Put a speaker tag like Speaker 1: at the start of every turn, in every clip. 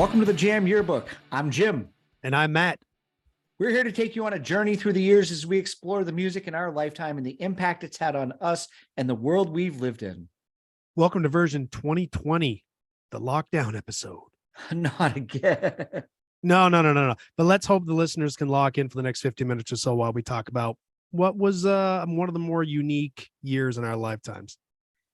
Speaker 1: Welcome to the Jam Yearbook. I'm Jim.
Speaker 2: And I'm Matt.
Speaker 1: We're here to take you on a journey through the years as we explore the music in our lifetime and the impact it's had on us and the world we've lived in.
Speaker 2: Welcome to version 2020, the lockdown episode.
Speaker 1: Not again.
Speaker 2: No. But let's hope the listeners can lock in for the next 50 minutes or so while we talk about what was one of the more unique years in our lifetimes.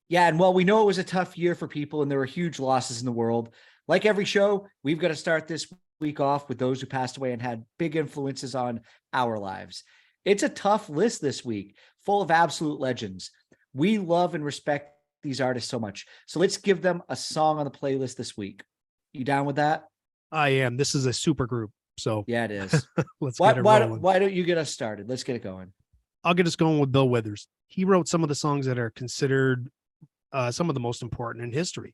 Speaker 1: Yeah, and while we know it was a tough year for people and there were huge losses in the world, like every show, we've got to start this week off with those who passed away and had big influences on our lives. It's a tough list this week, full of absolute legends. We love and respect these artists so much. So let's give them a song on the playlist this week. You down with that?
Speaker 2: I am. This is a super group. So
Speaker 1: yeah, it is.
Speaker 2: Let's get it rolling.
Speaker 1: Why don't you get us started? Let's get it going.
Speaker 2: I'll get us going with Bill Withers. He wrote some of the songs that are considered some of the most important in history.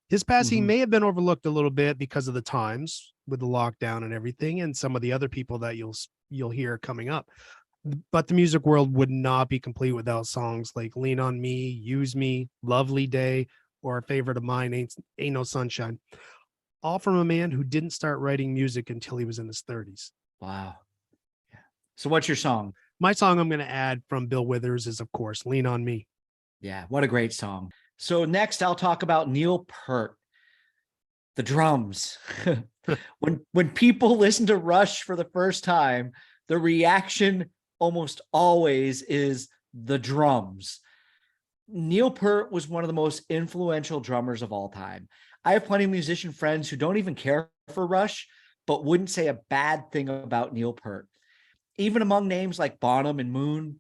Speaker 2: His passing may have been overlooked a little bit because of the times with the lockdown and everything, and some of the other people that you'll hear coming up. But the music world would not be complete without songs like Lean on Me, Use Me, Lovely Day, or a favorite of mine, Ain't No Sunshine. All from a man who didn't start writing music until he was in his 30s.
Speaker 1: Wow. Yeah. So what's your song?
Speaker 2: My song I'm going to add from Bill Withers is, of course, Lean on Me.
Speaker 1: Yeah, what a great song. So next I'll talk about Neil Peart, the drums. When people listen to Rush for the first time, the reaction almost always is the drums. Neil Peart was one of the most influential drummers of all time. I have plenty of musician friends who don't even care for Rush, but wouldn't say a bad thing about Neil Peart. Even among names like Bonham and Moon,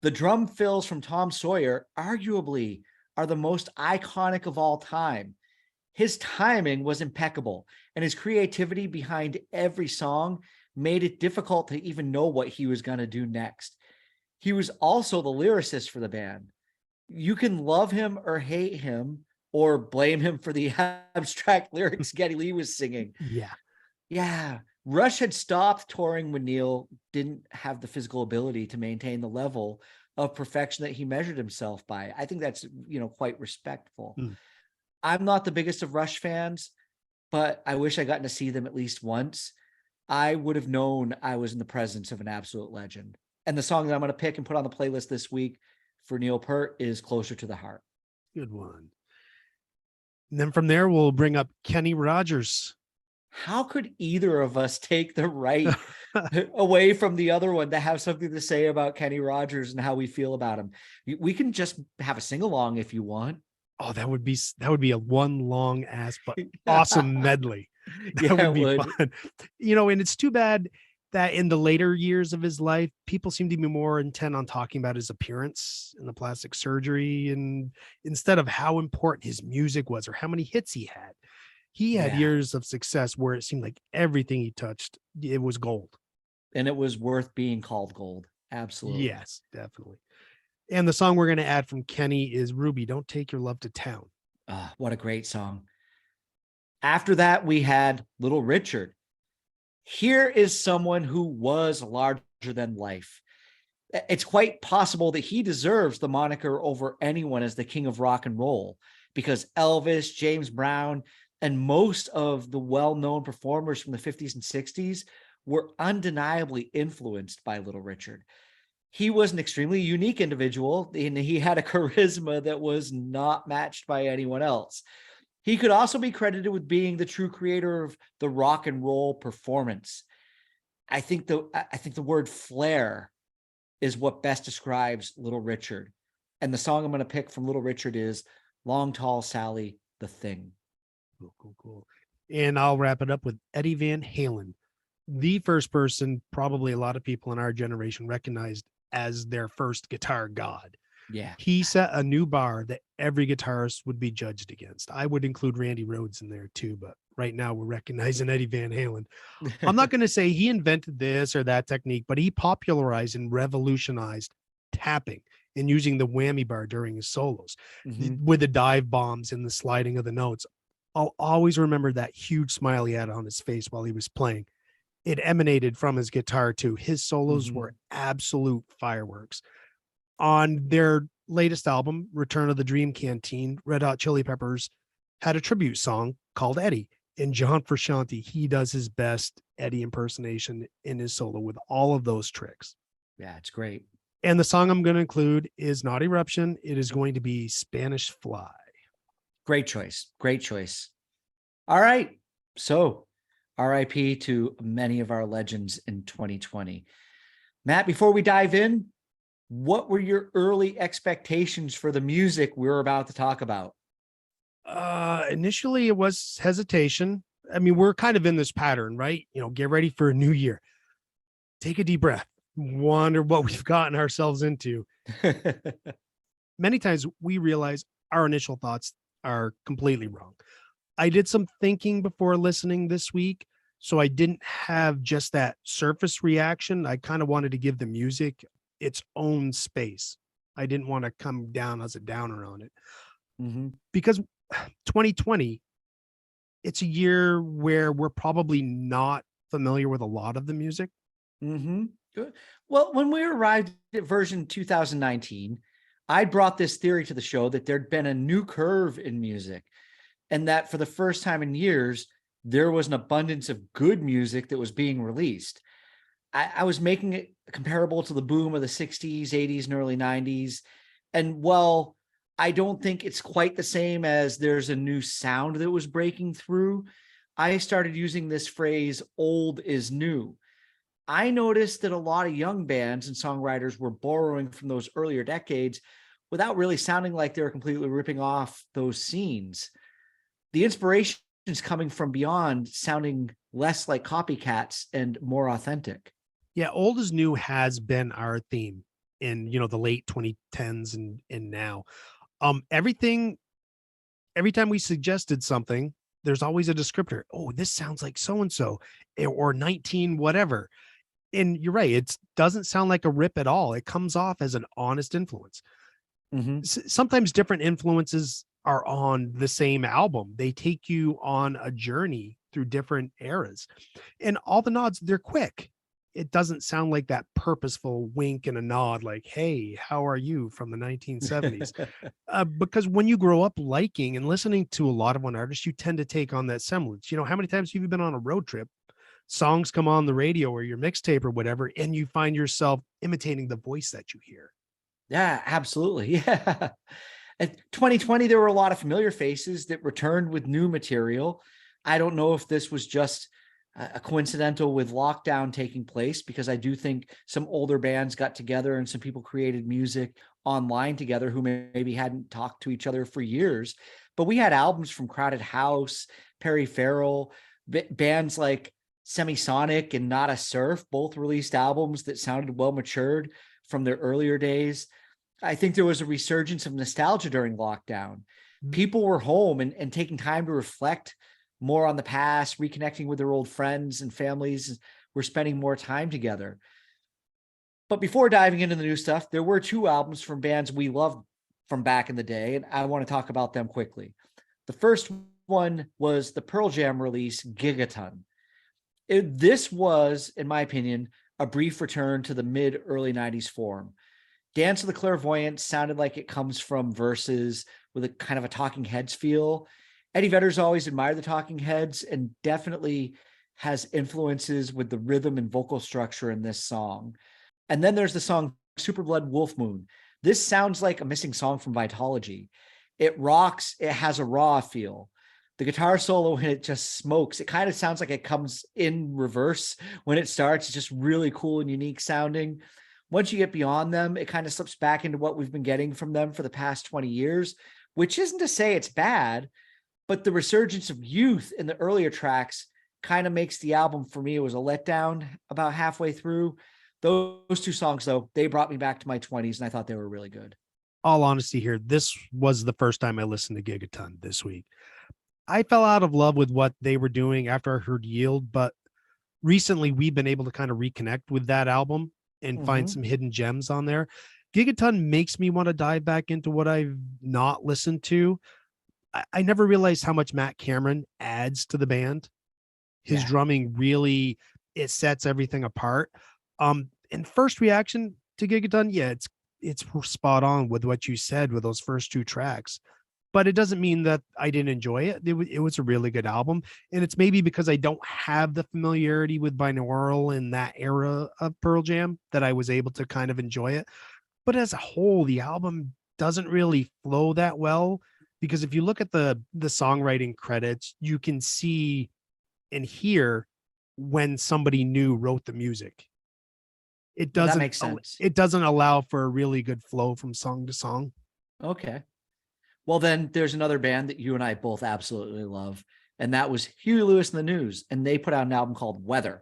Speaker 1: the drum fills from Tom Sawyer arguably are the most iconic of all time. His timing was impeccable, and his creativity behind every song made it difficult to even know what he was going to do next. He was also the lyricist for the band. You can love him or hate him or blame him for the abstract lyrics Geddy Lee was singing. Yeah. Rush had stopped touring when Neil didn't have the physical ability to maintain the level of perfection that he measured himself by. I think that's, quite respectful. I'm not the biggest of Rush fans, but I wish I gotten to see them at least once. I would have known I was in the presence of an absolute legend. And the song that I'm going to pick and put on the playlist this week for Neil Peart is Closer to the Heart.
Speaker 2: Good one. And then from there, we'll bring up Kenny Rogers.
Speaker 1: How could either of us take the right away from the other one to have something to say about Kenny Rogers and how we feel about him? We can just have a sing-along if you want.
Speaker 2: Oh, that would be a one long ass but awesome medley. That would be fun. And it's too bad that in the later years of his life, people seem to be more intent on talking about his appearance and the plastic surgery, and instead of how important his music was or how many hits he had. He had years of success where it seemed like everything he touched, it was gold.
Speaker 1: And it was worth being called gold. Absolutely.
Speaker 2: Yes, definitely. And the song we're going to add from Kenny is Ruby, Don't Take Your Love to Town.
Speaker 1: What a great song. After that, we had Little Richard. Here is someone who was larger than life. It's quite possible that he deserves the moniker over anyone as the king of rock and roll, because Elvis, James Brown, and most of the well-known performers from the 50s and 60s were undeniably influenced by Little Richard. He was an extremely unique individual, and he had a charisma that was not matched by anyone else. He could also be credited with being the true creator of the rock and roll performance. I think the word flair is what best describes Little Richard. And the song I'm going to pick from Little Richard is Long Tall Sally, The Thing.
Speaker 2: Cool. And I'll wrap it up with Eddie Van Halen, the first person probably a lot of people in our generation recognized as their first guitar god.
Speaker 1: Yeah.
Speaker 2: He set a new bar that every guitarist would be judged against. I would include Randy Rhoads in there too, but right now we're recognizing Eddie Van Halen. I'm not going to say he invented this or that technique, but he popularized and revolutionized tapping and using the whammy bar during his solos with the dive bombs and the sliding of the notes. I'll always remember that huge smile he had on his face while he was playing. It emanated from his guitar too. His solos were absolute fireworks. On their latest album, Return of the Dream Canteen, Red Hot Chili Peppers had a tribute song called Eddie. And John Frusciante, he does his best Eddie impersonation in his solo with all of those tricks.
Speaker 1: Yeah, it's great.
Speaker 2: And the song I'm going to include is not Eruption. It is going to be Spanish Fly.
Speaker 1: Great choice. Great choice. All right. So, RIP to many of our legends in 2020. Matt, before we dive in, what were your early expectations for the music we're about to talk about?
Speaker 2: Initially, it was hesitation. I mean, we're kind of in this pattern, right? Get ready for a new year. Take a deep breath. Wonder what we've gotten ourselves into. Many times we realize our initial thoughts are completely wrong. I did some thinking before listening this week, so I didn't have just that surface reaction. I kind of wanted to give the music its own space. I didn't want to come down as a downer on it because 2020, it's a year where we're probably not familiar with a lot of the music.
Speaker 1: Good. Well, when we arrived at version 2019, I brought this theory to the show that there'd been a new curve in music, and that for the first time in years, there was an abundance of good music that was being released. I was making it comparable to the boom of the 60s, 80s, and early 90s. And while I don't think it's quite the same as there's a new sound that was breaking through, I started using this phrase, old is new. I noticed that a lot of young bands and songwriters were borrowing from those earlier decades without really sounding like they were completely ripping off those scenes. The inspiration is coming from beyond, sounding less like copycats and more authentic.
Speaker 2: Yeah, old is new has been our theme in the late 2010s and now. Everything every time we suggested something, there's always a descriptor. Oh, this sounds like so and so, or 19 whatever. And you're right, it doesn't sound like a rip at all. It comes off as an honest influence. Sometimes different influences are on the same album. They take you on a journey through different eras, and all the nods, they're quick. It doesn't sound like that purposeful wink and a nod like, hey, how are you, from the 1970s. Because when you grow up liking and listening to a lot of one artist, you tend to take on that semblance. How many times have you been on a road trip, songs come on the radio or your mixtape or whatever, and you find yourself imitating the voice that you hear?
Speaker 1: Yeah, absolutely. Yeah. In 2020, there were a lot of familiar faces that returned with new material. I don't know if this was just a coincidental with lockdown taking place, because I do think some older bands got together and some people created music online together who maybe hadn't talked to each other for years. But we had albums from Crowded House, Perry Farrell, bands like Semisonic and Nada Surf, both released albums that sounded well matured from their earlier days. I think there was a resurgence of nostalgia during lockdown. People were home and taking time to reflect more on the past, reconnecting with their old friends and families. We're spending more time together. But before diving into the new stuff, there were two albums from bands we loved from back in the day, and I want to talk about them quickly. The first one was the Pearl Jam release, Gigaton. This was, in my opinion, a brief return to the mid-early 90s form. Dance of the Clairvoyant sounded like it comes from Verses with a kind of a Talking Heads feel. Eddie Vedder's always admired the Talking Heads and definitely has influences with the rhythm and vocal structure in this song. And then there's the song Superblood Wolf Moon. This sounds like a missing song from Vitology. It rocks. It has a raw feel. The guitar solo, when it just smokes, it kind of sounds like it comes in reverse when it starts. It's just really cool and unique sounding. Once you get beyond them, it kind of slips back into what we've been getting from them for the past 20 years, which isn't to say it's bad, but the resurgence of youth in the earlier tracks kind of makes the album, for me, it was a letdown about halfway through. Those two songs, though, they brought me back to my 20s, and I thought they were really good.
Speaker 2: All honesty here, this was the first time I listened to Gigaton this week. I fell out of love with what they were doing after I heard Yield, but recently we've been able to kind of reconnect with that album and find some hidden gems on there. Gigaton makes me want to dive back into what I've not listened to. I never realized how much Matt Cameron adds to the band. His drumming really, it sets everything apart. And first reaction to Gigaton, yeah, it's spot on with what you said with those first two tracks. but it doesn't mean that I didn't enjoy it. It was a really good album. And it's maybe because I don't have the familiarity with binaural in that era of Pearl Jam that I was able to kind of enjoy it. But as a whole, the album doesn't really flow that well, because if you look at the songwriting credits, you can see and hear when somebody new wrote the music. It
Speaker 1: Well, that
Speaker 2: doesn't
Speaker 1: makes sense.
Speaker 2: it doesn't allow for a really good flow from song to song.
Speaker 1: Okay. Well, then there's another band that you and I both absolutely love, and that was Huey Lewis and the News, and they put out an album called Weather.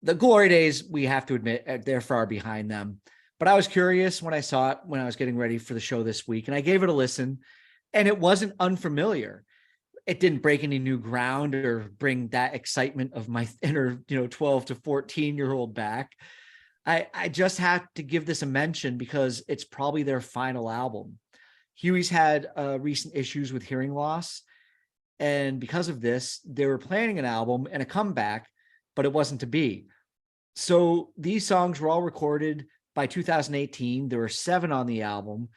Speaker 1: The glory days, we have to admit, they're far behind them. But I was curious when I saw it when I was getting ready for the show this week, and I gave it a listen, and it wasn't unfamiliar. It didn't break any new ground or bring that excitement of my inner, 12 to 14-year-old back. I just have to give this a mention because it's probably their final album. Huey's had recent issues with hearing loss, and because of this, they were planning an album and a comeback, but it wasn't to be. So these songs were all recorded by 2018. There were 7 on the album.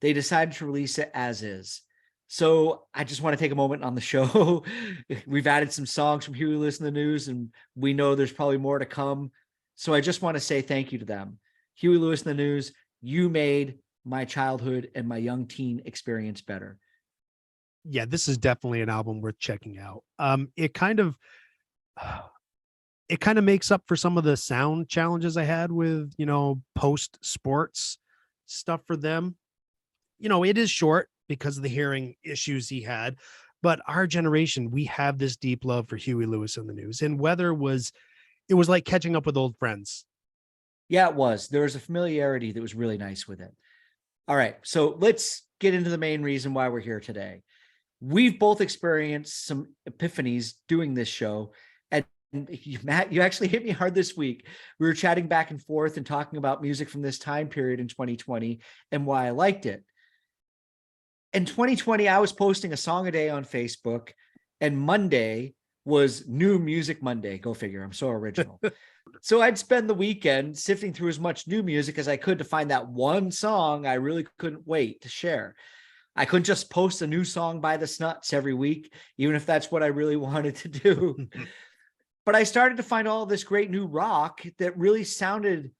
Speaker 1: They decided to release it as is. So I just want to take a moment on the show. We've added some songs from Huey Lewis and the News, and we know there's probably more to come. So I just want to say thank you to them. Huey Lewis and the News, you made my childhood and my young teen experience better.
Speaker 2: Yeah, this is definitely an album worth checking out. It kind of makes up for some of the sound challenges I had with, post sports stuff for them. It is short because of the hearing issues he had, but our generation, we have this deep love for Huey Lewis and the News, and Weather was like catching up with old friends.
Speaker 1: Yeah, it was. There was a familiarity that was really nice with it. All right, so let's get into the main reason why we're here today. We've both experienced some epiphanies doing this show. And Matt, you actually hit me hard this week. We were chatting back and forth and talking about music from this time period in 2020 and why I liked it. In 2020, I was posting a song a day on Facebook, and Monday was New Music Monday. Go figure. I'm so original. So I'd spend the weekend sifting through as much new music as I could to find that one song I really couldn't wait to share. I couldn't just post a new song by the Snuts every week, even if that's what I really wanted to do. But I started to find all this great new rock that really sounded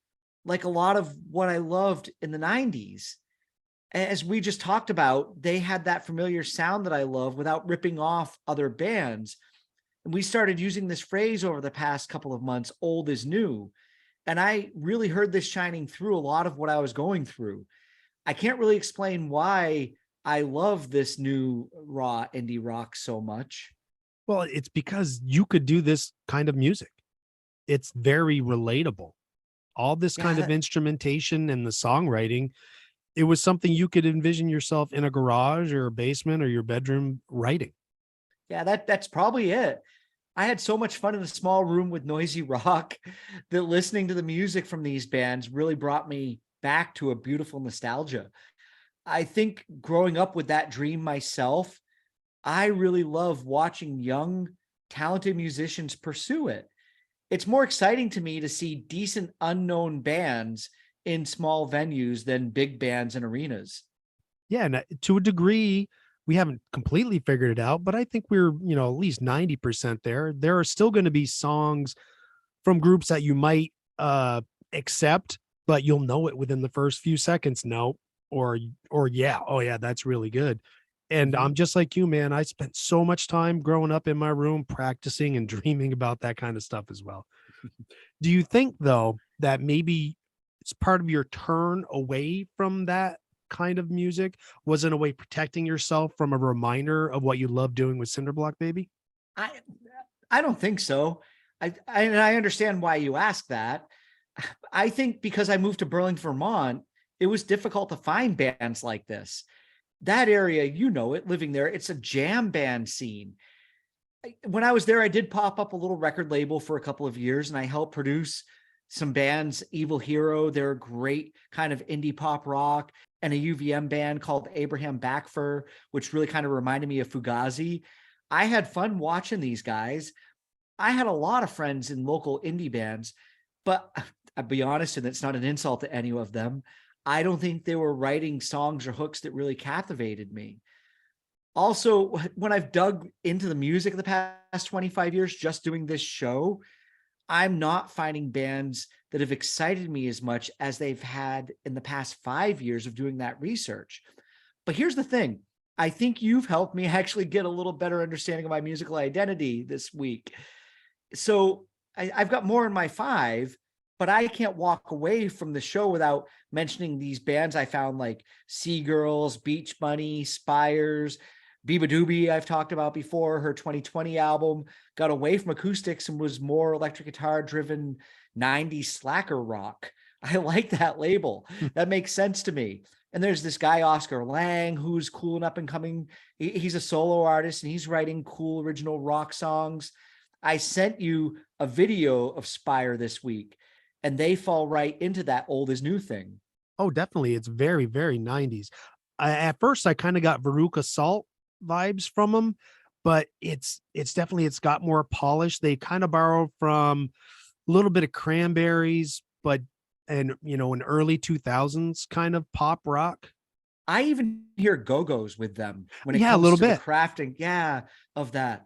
Speaker 1: like a lot of what I loved in the 90s. As we just talked about, they had that familiar sound that I love without ripping off other bands. And we started using this phrase over the past couple of months, old is new. And I really heard this shining through a lot of what I was going through. I can't really explain why I love this new raw indie rock so much.
Speaker 2: Well, it's because you could do this kind of music. It's very relatable. All this kind of instrumentation and the songwriting, it was something you could envision yourself in a garage or a basement or your bedroom writing.
Speaker 1: Yeah, that's probably it. I had so much fun in a small room with noisy rock that listening to the music from these bands really brought me back to a beautiful nostalgia. I think growing up with that dream myself, I really love watching young, talented musicians pursue it. It's more exciting to me to see decent unknown bands in small venues than big bands in arenas.
Speaker 2: Yeah, and to a degree, we haven't completely figured it out, but I think we're, at least 90% there. There are still going to be songs from groups that you might accept, but you'll know it within the first few seconds. No, or yeah, oh yeah, that's really good. And I'm just like you, man. I spent so much time growing up in my room practicing and dreaming about that kind of stuff as well. Do you think, though, that maybe it's part of your turn away from that kind of music was in a way protecting yourself from a reminder of what you love doing with Cinderblock Baby?
Speaker 1: I don't think so. I understand why you ask that. I think because I moved to Burlington, Vermont, it was difficult to find bands like this. That area, living there, it's a jam band scene. When I was there, I did pop up a little record label for a couple of years, and I helped produce some bands. Evil Hero, they're a great kind of indie pop rock, and a UVM band called Abraham Backfur, which really kind of reminded me of Fugazi. I had fun watching these guys. I had a lot of friends in local indie bands, but I'll be honest, and it's not an insult to any of them, I don't think they were writing songs or hooks that really captivated me. Also, when I've dug into the music of the past 25 years, just doing this show, I'm not finding bands that have excited me as much as they've had in the past 5 years of doing that research. But here's the thing. I think you've helped me actually get a little better understanding of my musical identity this week. So I've got more in my five, but I can't walk away from the show without mentioning these bands I found, like Seagirls, Beach Bunny, Spires, Biba Doobie, I've talked about before. Her 2020 album got away from acoustics and was more electric guitar driven 90s slacker rock. I like that label. That makes sense to me. And there's this guy, Oscar Lang, who's cool and up and coming. He's a solo artist and he's writing cool original rock songs. I sent you a video of Spire this week, and they fall right into that old is new thing.
Speaker 2: Oh, definitely. It's very, very 90s. At first, I kind of got Veruca Salt vibes from them, but it's definitely, it's got more polish. They kind of borrow from a little bit of Cranberries, but and an early 2000s kind of pop rock.
Speaker 1: I even hear Go-Go's with them when it
Speaker 2: Yeah, a
Speaker 1: comes
Speaker 2: little
Speaker 1: to the
Speaker 2: bit.
Speaker 1: crafting, of that.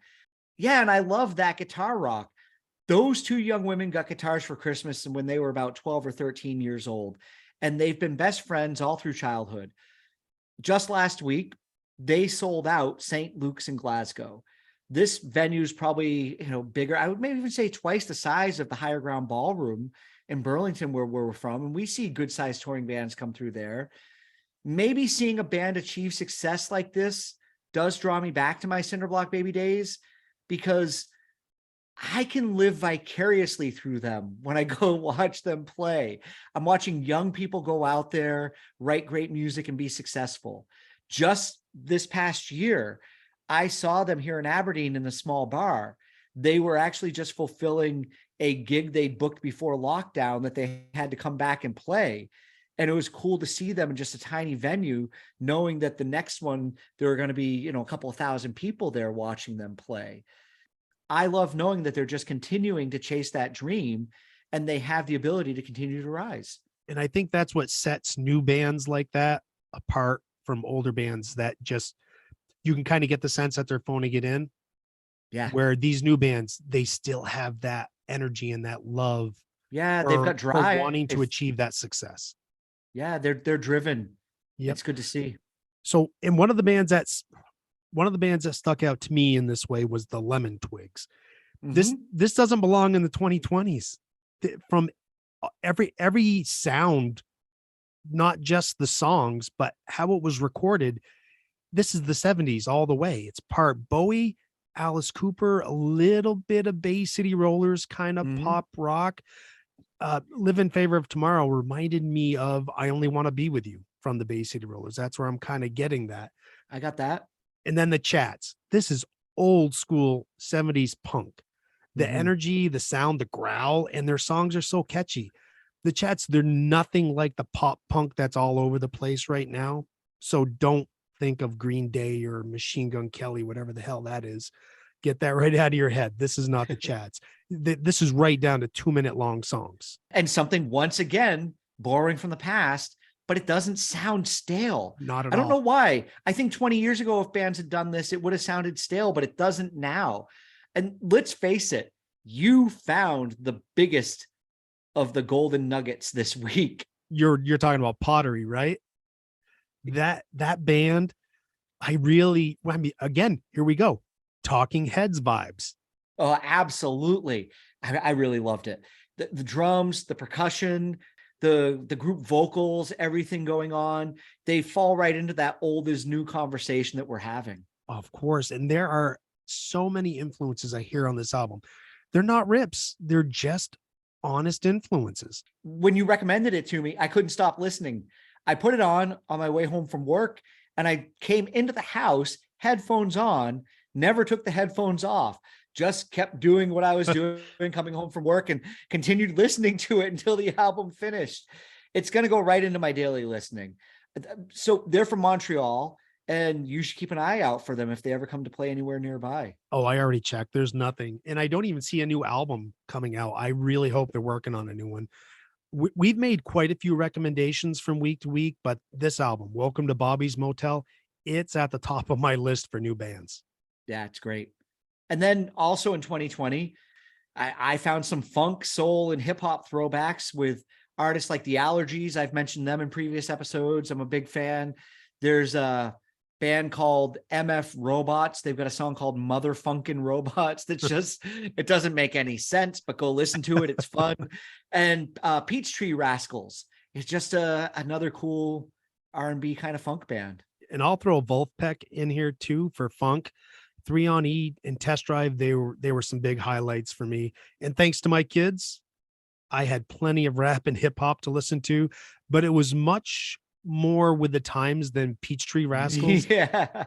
Speaker 1: Yeah, and I love that guitar rock. Those two young women got guitars for Christmas and when they were about 12 or 13 years old, and they've been best friends all through childhood. Just last week, they sold out St. Luke's in Glasgow. This venue is probably, bigger. I would maybe even say twice the size of the Higher Ground Ballroom in Burlington, where we're from. And we see good sized touring bands come through there. Maybe seeing a band achieve success like this does draw me back to my Cinderblock Baby days, because I can live vicariously through them when I go watch them play. I'm watching young people go out there, write great music, and be successful. Just this past year, I saw them here in Aberdeen in a small bar. They were actually just fulfilling a gig they'd booked before lockdown that they had to come back and play. And it was cool to see them in just a tiny venue, knowing that the next one, there are going to be, a couple of thousand people there watching them play. I love knowing that they're just continuing to chase that dream and they have the ability to continue to rise.
Speaker 2: And I think that's what sets new bands like that apart from older bands that just, you can kind of get the sense that they're phoning it in.
Speaker 1: Yeah.
Speaker 2: Where these new bands, they still have that energy and that love
Speaker 1: Yeah. They've got
Speaker 2: for
Speaker 1: drive.
Speaker 2: wanting to achieve that success.
Speaker 1: Yeah. They're driven.
Speaker 2: Yep.
Speaker 1: It's good to see.
Speaker 2: So, and one of the bands that stuck out to me in this way was the Lemon Twigs. This doesn't belong in the 2020s. From every sound, not just the songs, but how it was recorded. This is the 70s all the way. It's part Bowie, Alice Cooper, a little bit of Bay City Rollers, kind of pop rock. Live in Favor of Tomorrow reminded me of I Only Want to Be With You from the Bay City Rollers. That's where I'm kind of getting that.
Speaker 1: I got that.
Speaker 2: And then the Chats. This is old school 70s punk. The energy, the sound, the growl, and their songs are so catchy. The Chats, they're nothing like the pop punk that's all over the place right now. So don't think of Green Day or Machine Gun Kelly, whatever the hell that is. Get that right out of your head. This is not the Chats. This is right down to 2-minute long songs.
Speaker 1: And something, once again, borrowing from the past, but it doesn't sound stale.
Speaker 2: Not at all.
Speaker 1: I don't know why. I think 20 years ago, if bands had done this, it would have sounded stale, but it doesn't now. And let's face it, you found the biggest of the golden nuggets this week.
Speaker 2: You're talking about Pottery, right? That band, again, here we go. Talking Heads vibes.
Speaker 1: Oh, absolutely. I really loved it. The drums, the percussion, the group vocals, everything going on, they fall right into that old is new conversation that we're having.
Speaker 2: Of course. And there are so many influences I hear on this album. They're not rips. They're just honest influences.
Speaker 1: When you recommended it to me, I couldn't stop listening. I put it on my way home from work, and I came into the house, headphones on, never took the headphones off, just kept doing what I was doing, coming home from work, and continued listening to it until the album finished. It's going to go right into my daily listening. So they're from Montreal, and you should keep an eye out for them if they ever come to play anywhere nearby.
Speaker 2: Oh, I already checked. There's nothing. And I don't even see a new album coming out. I really hope they're working on a new one. We've made quite a few recommendations from week to week, but this album, Welcome to Bobby's Motel, it's at the top of my list for new bands.
Speaker 1: Yeah, it's great. And then also in 2020, I found some funk, soul, and hip hop throwbacks with artists like the Allergies. I've mentioned them in previous episodes. I'm a big fan. There's a band called MF Robots. They've got a song called Mother Funkin' Robots that's just, it doesn't make any sense, but go listen to it. It's fun. And Peachtree Rascals is just another cool R&B kind of funk band.
Speaker 2: And I'll throw Wolfpack in here too for funk. 3 on E and Test Drive, they were some big highlights for me. And thanks to my kids, I had plenty of rap and hip hop to listen to, but it was much more with the times than Peachtree Rascals.
Speaker 1: Yeah.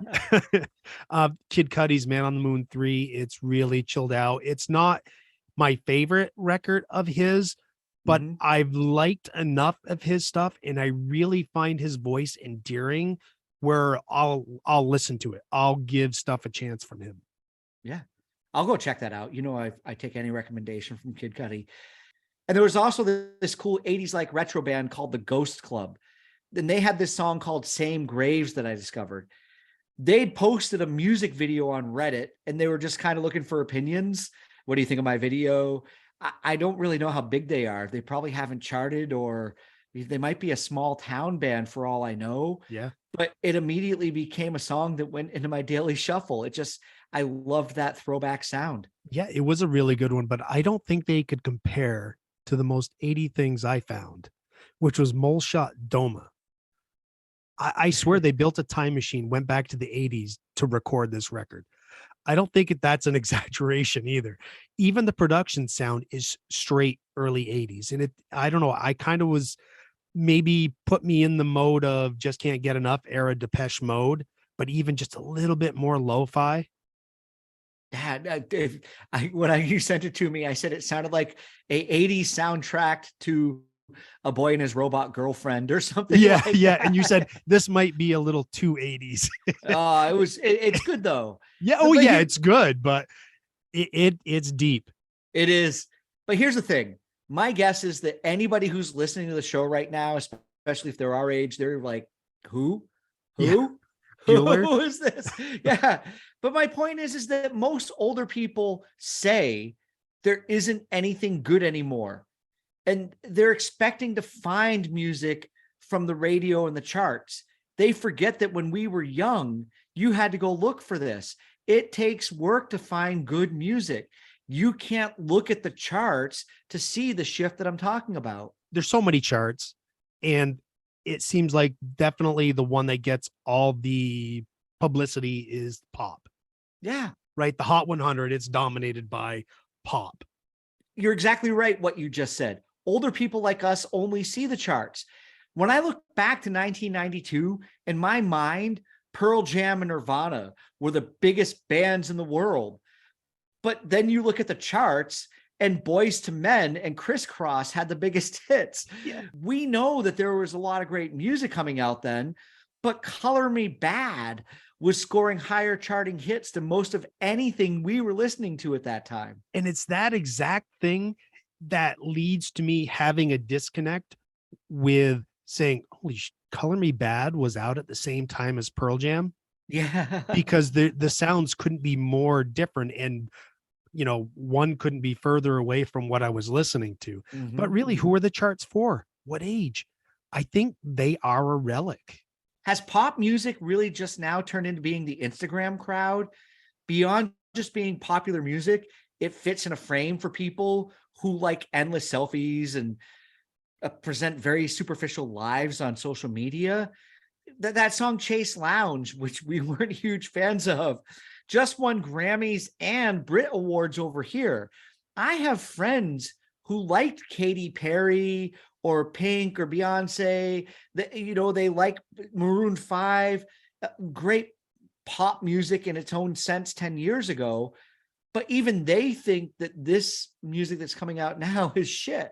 Speaker 2: Kid Cudi's Man on the Moon 3, it's really chilled out. It's not my favorite record of his, but
Speaker 1: Mhm.
Speaker 2: I've liked enough of his stuff and I really find his voice endearing where I'll listen to it. I'll give stuff a chance from him.
Speaker 1: Yeah. I'll go check that out. You know, I take any recommendation from Kid Cudi. And there was also this cool 80s like retro band called the Ghost Club. Then they had this song called Same Graves that I discovered. They'd posted a music video on Reddit and they were just kind of looking for opinions. What do you think of my video? I don't really know how big they are. They probably haven't charted, or they might be a small town band for all I know.
Speaker 2: Yeah.
Speaker 1: But it immediately became a song that went into my daily shuffle. I loved that throwback sound.
Speaker 2: Yeah, it was a really good one, but I don't think they could compare to the most 80 things I found, which was Moleshot Doma. I swear they built a time machine, went back to the 80s to record this record. I don't think that's an exaggeration either. Even the production sound is straight early 80s. And I don't know, I kind of was maybe put me in the mode of just can't get enough era Depeche Mode, but even just a little bit more lo-fi.
Speaker 1: Yeah, when you sent it to me, I said it sounded like a 80s soundtrack to A Boy and His Robot Girlfriend or something.
Speaker 2: Yeah,
Speaker 1: like
Speaker 2: yeah.
Speaker 1: that.
Speaker 2: And you said this might be a little too 80s.
Speaker 1: It's good though.
Speaker 2: Yeah.
Speaker 1: But
Speaker 2: Oh, yeah,
Speaker 1: here-
Speaker 2: it's good, but it's deep.
Speaker 1: It is. But here's the thing. My guess is that anybody who's listening to the show right now, especially if they're our age, they're like, who?
Speaker 2: Yeah. Bueller?
Speaker 1: Who is this? Yeah. But my point is that most older people say there isn't anything good anymore. And they're expecting to find music from the radio and the charts. They forget that when we were young, you had to go look for this. It takes work to find good music. You can't look at the charts to see the shift that I'm talking about.
Speaker 2: There's so many charts, and it seems like definitely the one that gets all the publicity is pop,
Speaker 1: Yeah,
Speaker 2: right? The Hot 100, it's dominated by pop.
Speaker 1: you're exactly right what you just said. Older people like us only see the charts. When I look back to 1992, in my mind, Pearl Jam and Nirvana were the biggest bands in the world. But then you look at the charts and Boys to Men and Crisscross had the biggest hits.
Speaker 2: Yeah.
Speaker 1: We know that there was a lot of great music coming out then, but Color Me Bad was scoring higher charting hits than most of anything we were listening to at that time.
Speaker 2: And it's that exact thing that leads to me having a disconnect with saying, holy Color Me Bad was out at the same time as Pearl Jam,
Speaker 1: Yeah.
Speaker 2: because the sounds couldn't be more different. And, one couldn't be further away from what I was listening to. But really, who are the charts for? What age? I think they are a relic.
Speaker 1: Has pop music really just now turned into being the Instagram crowd? Beyond just being popular music, it fits in a frame for people who like endless selfies and present very superficial lives on social media. That song Chase Lounge, which we weren't huge fans of, just won Grammys and Brit Awards over here. I have friends who liked Katy Perry or Pink or Beyonce. They like Maroon 5, great pop music in its own sense 10 years ago. But even they think that this music that's coming out now is shit.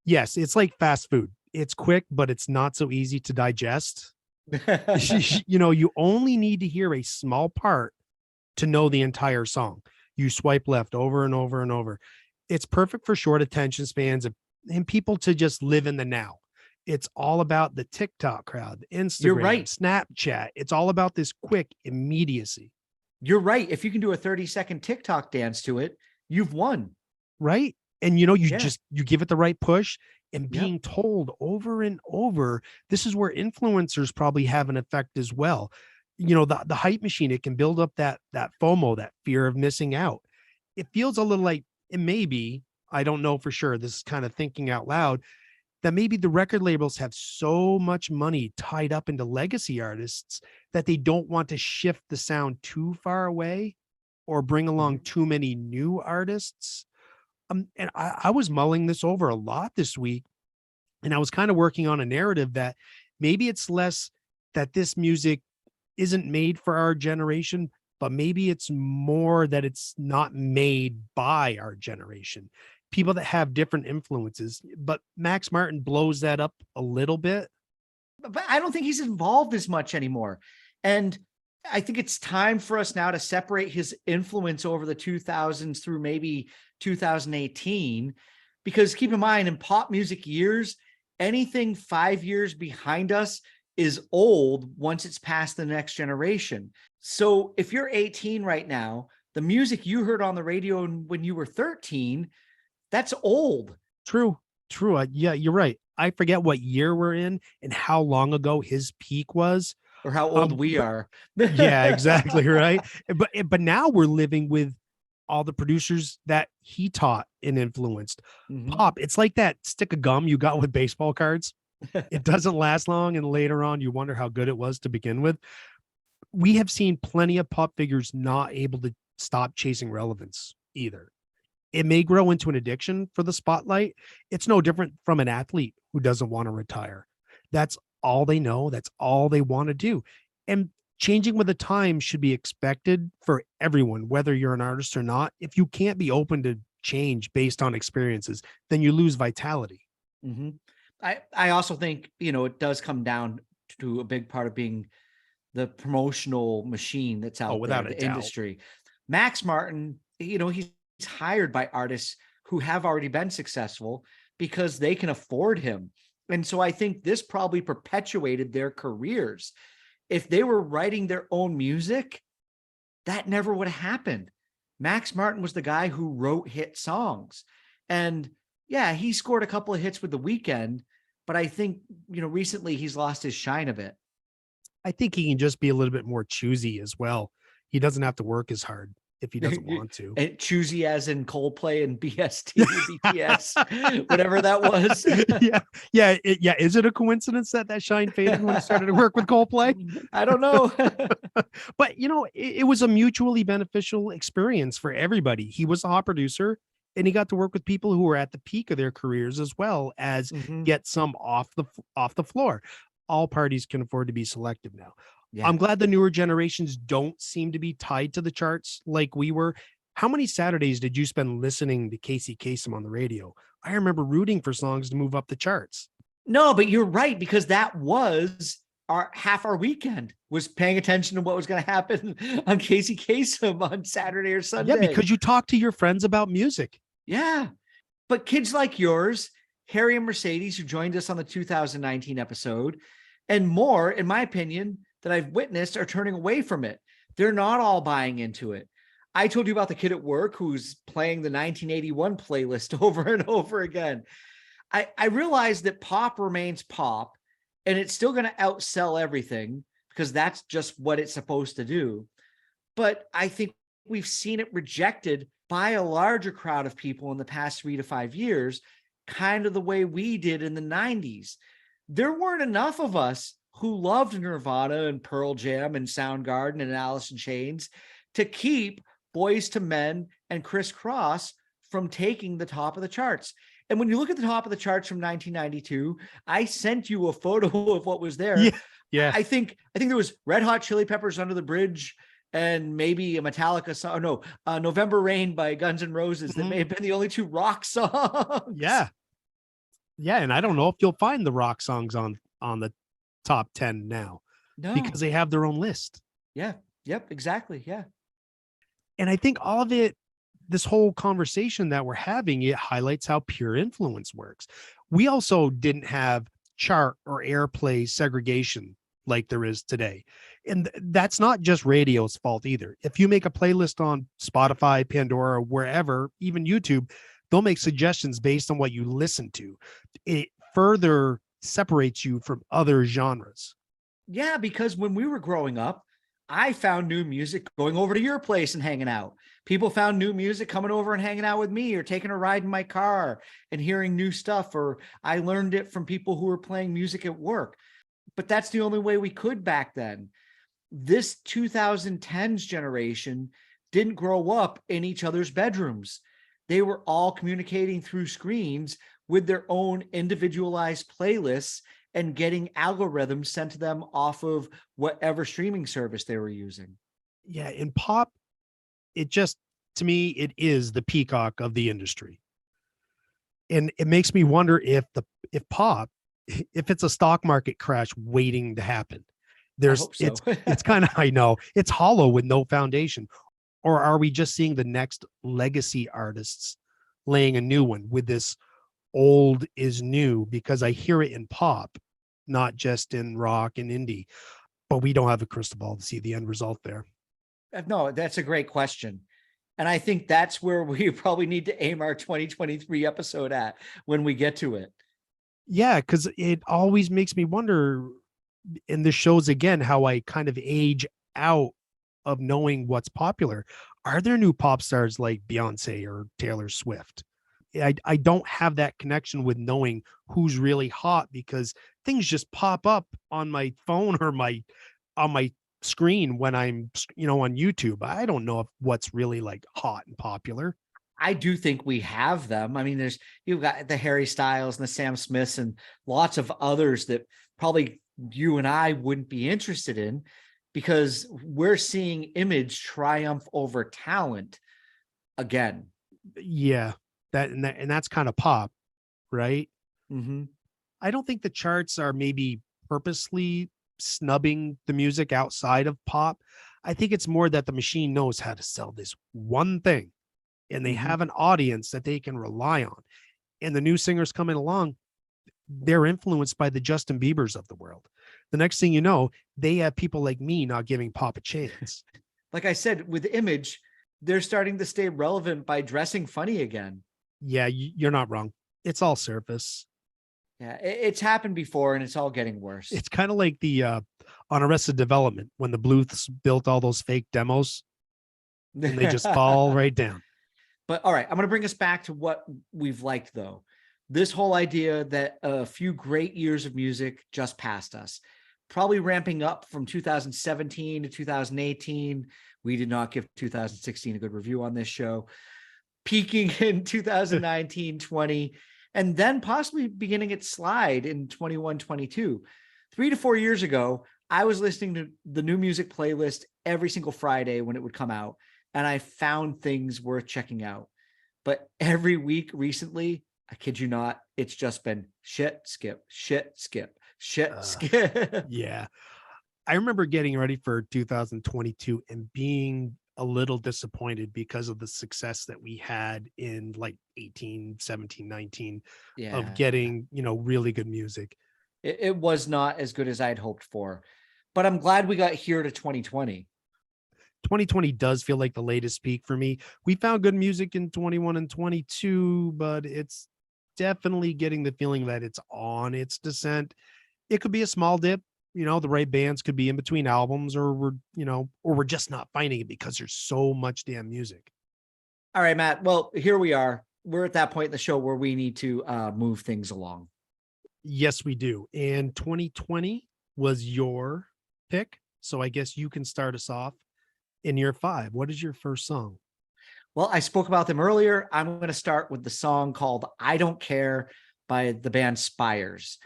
Speaker 2: Yes, it's like fast food. It's quick, but it's not so easy to digest. You only need to hear a small part to know the entire song. You swipe left over and over and over. It's perfect for short attention spans and people to just live in the now. It's all about the TikTok crowd, the
Speaker 1: You're
Speaker 2: Instagram,
Speaker 1: right.
Speaker 2: Snapchat. It's all about this quick immediacy,
Speaker 1: You're right. If you can do a 30-second TikTok dance to it, you've won.
Speaker 2: right? And you
Speaker 1: Yeah.
Speaker 2: you give it the right push, and
Speaker 1: Yep.
Speaker 2: being told over and over, this is where influencers probably have an effect as well. The hype machine, it can build up that FOMO, that fear of missing out. It feels a little like it may be, I don't know for sure. This is kind of thinking out loud, that maybe the record labels have so much money tied up into legacy artists that they don't want to shift the sound too far away or bring along
Speaker 1: Mhm.
Speaker 2: too many new artists. And I was mulling this over a lot this week, and I was kind of working on a narrative that maybe it's less that this music isn't made for our generation, but maybe it's more that it's not made by our generation. People that have different influences, but Max Martin blows that up a little bit.
Speaker 1: But I don't think he's involved as much anymore. And I think it's time for us now to separate his influence over the 2000s through maybe 2018. Because keep in mind, in pop music years, anything 5 years behind us is old once it's past the next generation. So if you're 18 right now, the music you heard on the radio when you were 13, that's old.
Speaker 2: True, true. Yeah, you're right. I forget what year we're in and how long ago his peak was.
Speaker 1: Or how old we
Speaker 2: But
Speaker 1: are.
Speaker 2: yeah, exactly right. But now we're living with all the producers that he taught and influenced.
Speaker 1: Mhm.
Speaker 2: Pop, it's like that stick of gum you got with baseball cards. It doesn't last long, and later on you wonder how good it was to begin with. We have seen plenty of pop figures not able to stop chasing relevance either. It may grow into an addiction for the spotlight. It's no different from an athlete who doesn't want to retire. That's all they know. That's all they want to do. And changing with the time should be expected for everyone, whether you're an artist or not. If you can't be open to change based on experiences, then you lose vitality.
Speaker 1: Mhm. I also think, it does come down to a big part of being the promotional machine that's
Speaker 2: Oh,
Speaker 1: out there,
Speaker 2: without a
Speaker 1: the
Speaker 2: doubt.
Speaker 1: industry. Max Martin, he's hired by artists who have already been successful because they can afford him. And so I think this probably perpetuated their careers. If they were writing their own music, that never would have happened. Max Martin was the guy who wrote hit songs. And yeah, he scored a couple of hits with The Weeknd, but I think, recently he's lost his shine a bit.
Speaker 2: I think he can just be a little bit more choosy as well. He doesn't have to work as hard if he doesn't want to.
Speaker 1: And choosy as in Coldplay and BTS, whatever that was.
Speaker 2: Yeah, yeah. Is it a coincidence that shine faded when he started to work with Coldplay?
Speaker 1: I don't know.
Speaker 2: But it was a mutually beneficial experience for everybody. He was a hot producer, and he got to work with people who were at the peak of their careers as well as
Speaker 1: Mhm.
Speaker 2: get some off the floor. All parties can afford to be selective now.
Speaker 1: Yeah.
Speaker 2: I'm glad the newer generations don't seem to be tied to the charts like we were. How many Saturdays did you spend listening to Casey Kasem on the radio? I remember rooting for songs to move up the charts.
Speaker 1: No, but you're right, because that was our weekend, was paying attention to what was going to happen on Casey Kasem on Saturday or
Speaker 2: Yeah,
Speaker 1: Sunday.
Speaker 2: because you talk to your friends about music.
Speaker 1: Yeah. But kids like yours, Harry and Mercedes, who joined us on the 2019 episode, and more, in my opinion, that I've witnessed, are turning away from it. They're not all buying into it. I told you about the kid at work who's playing the 1981 playlist over and over again. I realized that pop remains pop, and it's still going to outsell everything because that's just what it's supposed to do. But I think we've seen it rejected by a larger crowd of people in the past 3 to 5 years, kind of the way we did in the 90s. There weren't enough of us who loved Nirvana and Pearl Jam and Soundgarden and Alice in Chains to keep Boys to Men and Criss Cross from taking the top of the charts. And when you look at the top of the charts from 1992, I sent you a photo of what was there.
Speaker 2: Yeah, yeah.
Speaker 1: I think there was Red Hot Chili Peppers, Under the Bridge, and maybe a Metallica song. No, November Rain by Guns N' Roses. That
Speaker 2: Mhm.
Speaker 1: may have been the only two rock songs.
Speaker 2: Yeah. Yeah, and I don't know if you'll find the rock songs on the top 10 now
Speaker 1: No.
Speaker 2: because they have their own list.
Speaker 1: Yeah. Yep. Exactly. Yeah.
Speaker 2: And I think all of it, this whole conversation that we're having, it highlights how pure influence works. We also didn't have chart or airplay segregation like there is today. And that's not just radio's fault either. If you make a playlist on Spotify, Pandora, wherever, even YouTube, they'll make suggestions based on what you listen to. It further separates you from other genres.
Speaker 1: Yeah, because when we were growing up, I found new music going over to your place and hanging out. People found new music coming over and hanging out with me, or taking a ride in my car and hearing new stuff, or I learned it from people who were playing music at work. But that's the only way we could back then. This 2010s generation didn't grow up in each other's bedrooms. They were all communicating through screens with their own individualized playlists and getting algorithms sent to them off of whatever streaming service they were using.
Speaker 2: Yeah, in pop, it just, to me, it is the peacock of the industry. And it makes me wonder if pop, if it's a stock market crash waiting to happen. There's
Speaker 1: hope so.
Speaker 2: it's kind of, I know, it's hollow with no foundation. Or are we just seeing the next legacy artists laying a new one with this old is new? Because I hear it in pop, not just in rock and indie, but we don't have a crystal ball to see the end result there.
Speaker 1: No, that's a great question. And I think that's where we probably need to aim our 2023 episode at when we get to it.
Speaker 2: Yeah, because it always makes me wonder, and this shows again how I kind of age out of knowing what's popular. Are there new pop stars like Beyonce or Taylor Swift? I don't have that connection with knowing who's really hot, because things just pop up on my phone or on my screen when I'm, on YouTube. I don't know if what's really like hot and popular.
Speaker 1: I do think we have them. I mean, you've got the Harry Styles and the Sam Smiths and lots of others that probably you and I wouldn't be interested in, because we're seeing image triumph over talent again.
Speaker 2: Yeah, and that's kind of pop, right?
Speaker 1: Mm-hmm.
Speaker 2: I don't think the charts are maybe purposely snubbing the music outside of pop. I think it's more that the machine knows how to sell this one thing, and they have an audience that they can rely on. And the new singers coming along, they're influenced by the Justin Biebers of the world. The next thing you know, they have people like me not giving pop a chance.
Speaker 1: Like I said, with image, they're starting to stay relevant by dressing funny again.
Speaker 2: Yeah, you're not wrong. It's all surface.
Speaker 1: Yeah, it's happened before, and it's all getting worse.
Speaker 2: It's kind of like the on Arrested Development, when the Bluths built all those fake demos and they just fall right down.
Speaker 1: But all right, I'm going to bring us back to what we've liked, though. This whole idea that a few great years of music just passed us, probably ramping up from 2017 to 2018. We did not give 2016 a good review on this show. Peaking in 2019, 20, and then possibly beginning its slide in 21, 22. 3 to 4 years ago, I was listening to the new music playlist every single Friday when it would come out, and I found things worth checking out. But every week recently, I kid you not, it's just been shit, skip, shit, skip, shit, skip.
Speaker 2: Yeah. I remember getting ready for 2022 and being a little disappointed because of the success that we had in like 18, 17, 19 of getting, really good music.
Speaker 1: It was not as good as I'd hoped for, but I'm glad we got here to 2020.
Speaker 2: 2020 does feel like the latest peak for me. We found good music in 21 and 22, but it's definitely getting the feeling that it's on its descent. It could be a small dip. The right bands could be in between albums, or we're just not finding it because there's so much damn music.
Speaker 1: All right, Matt. Well, here we are. We're at that point in the show where we need to move things along.
Speaker 2: Yes, we do. And 2020 was your pick. So I guess you can start us off in year 5. What is your first song?
Speaker 1: Well, I spoke about them earlier. I'm going to start with the song called I Don't Care by the band Spires.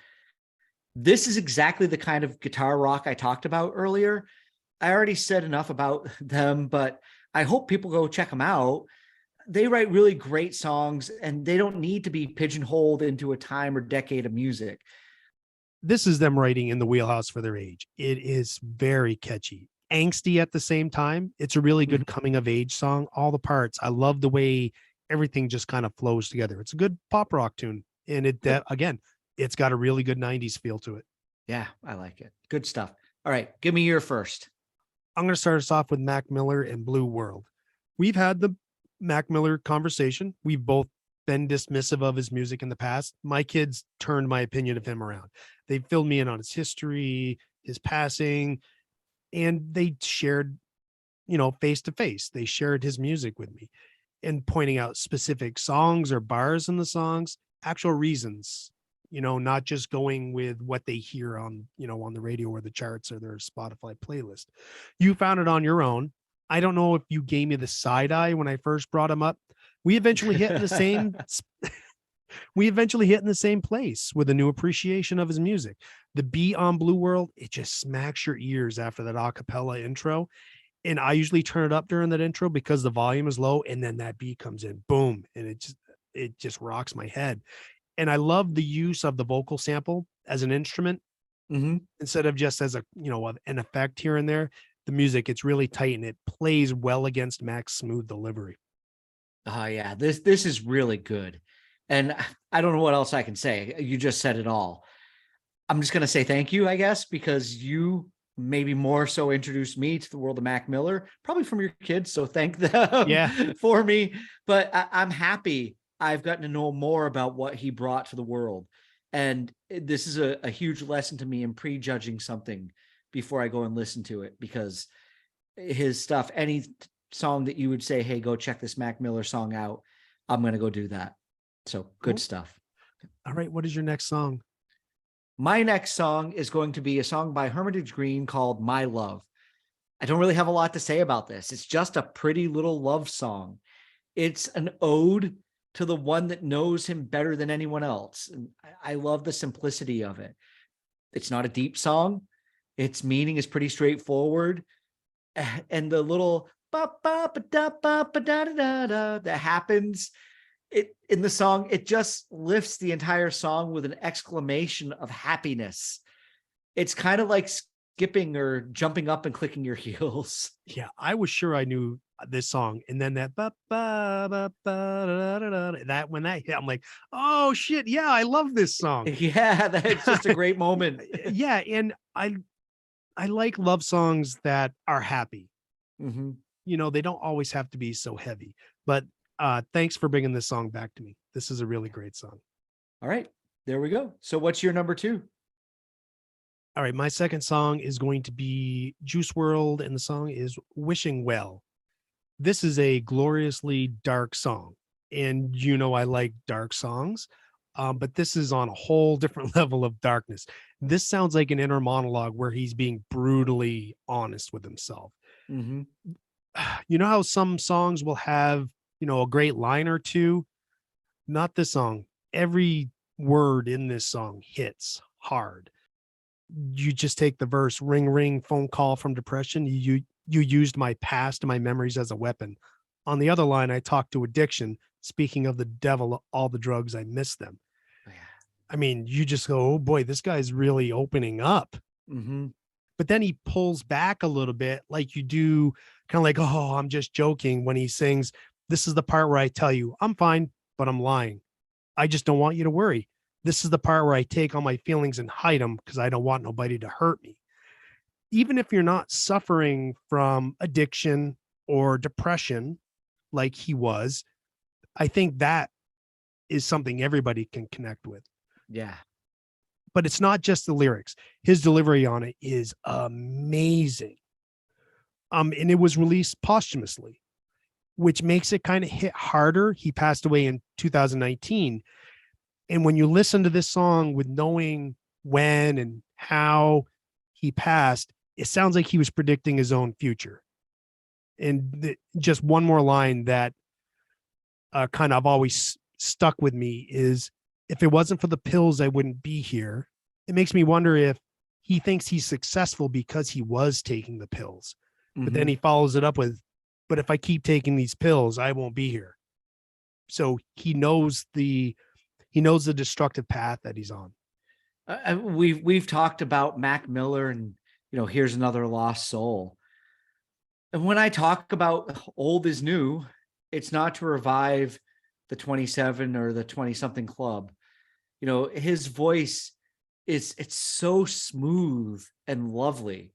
Speaker 1: This is exactly the kind of guitar rock I talked about earlier. I already said enough about them, but I hope people go check them out. They write really great songs, and they don't need to be pigeonholed into a time or decade of music.
Speaker 2: This is them writing in the wheelhouse for their age. It is very catchy, angsty at the same time. It's a really good coming of age song. All the parts. I love the way everything just kind of flows together. It's a good pop rock tune. And it, again, it's got a really good 90s feel to it.
Speaker 1: Yeah, I like it. Good stuff. All right, give me your first.
Speaker 2: I'm going to start us off with Mac Miller and Blue World. We've had the Mac Miller conversation. We've both been dismissive of his music in the past. My kids turned my opinion of him around. They filled me in on his history, his passing, and they shared, face to face. They shared his music with me and pointing out specific songs or bars in the songs, actual reasons, not just going with what they hear on, on the radio or the charts or their Spotify playlist. You found it on your own. I don't know if you gave me the side eye when I first brought him up. We eventually hit in the same place with a new appreciation of his music. The beat on Blue World, it just smacks your ears after that acapella intro. And I usually turn it up during that intro because the volume is low, and then that beat comes in, boom, and it just rocks my head. And I love the use of the vocal sample as an instrument instead of just as an effect here and there. The music, it's really tight and it plays well against Mac's smooth delivery.
Speaker 1: Oh yeah, this is really good. And I don't know what else I can say. You just said it all. I'm just going to say thank you, I guess, because you maybe more so introduced me to the world of Mac Miller, probably from your kids. So thank them for me. But I'm happy I've gotten to know more about what he brought to the world. And this is a huge lesson to me in prejudging something before I go and listen to it, because his stuff, any song that you would say, hey, go check this Mac Miller song out, I'm going to go do that. So good stuff.
Speaker 2: All right. What is your next song?
Speaker 1: My next song is going to be a song by Hermitage Green called My Love. I don't really have a lot to say about this. It's just a pretty little love song. It's an ode to the one that knows him better than anyone else. And I love the simplicity of it. It's not a deep song. Its meaning is pretty straightforward. And the little that happens in the song, it just lifts the entire song with an exclamation of happiness. It's kind of like skipping or jumping up and clicking your heels.
Speaker 2: Yeah, I was sure I knew this song, and then that that when that hit, I'm like, oh shit, yeah, I love this song.
Speaker 1: Yeah, that's just a great moment.
Speaker 2: Yeah, and I like love songs that are happy. They don't always have to be so heavy, but thanks for bringing this song back to me. This is a really great song.
Speaker 1: All right, there we go. So what's your number 2?
Speaker 2: All right, my second song is going to be Juice WRLD, and the song is Wishing Well. This is a gloriously dark song, and I like dark songs, but this is on a whole different level of darkness. This sounds like an inner monologue where he's being brutally honest with himself. You know how some songs will have, a great line or two? Not this song. Every word in this song hits hard. You just take the verse, ring, ring, phone call from depression. You used my past and my memories as a weapon. On the other line, I talked to addiction. Speaking of the devil, all the drugs, I miss them. I mean, you just go, oh boy, this guy's really opening up. But then he pulls back a little bit, like you do, kind of like, oh, I'm just joking, when he sings, this is the part where I tell you I'm fine, but I'm lying. I just don't want you to worry. This is the part where I take all my feelings and hide them because I don't want nobody to hurt me. Even if you're not suffering from addiction or depression like he was, I think that is something everybody can connect with.
Speaker 1: Yeah.
Speaker 2: But it's not just the lyrics. His delivery on it is amazing. And it was released posthumously, which makes it kind of hit harder. He passed away in 2019. And when you listen to this song with knowing when and how he passed, it sounds like he was predicting his own future. And just one more line that kind of always stuck with me is, if it wasn't for the pills, I wouldn't be here. It makes me wonder if he thinks he's successful because he was taking the pills. But then he follows it up with, but if I keep taking these pills, I won't be here. So he knows the destructive path that he's on.
Speaker 1: We've talked about Mac Miller and, here's another lost soul. And when I talk about old is new, it's not to revive the 27 or the 20 something club. his voice it's so smooth and lovely.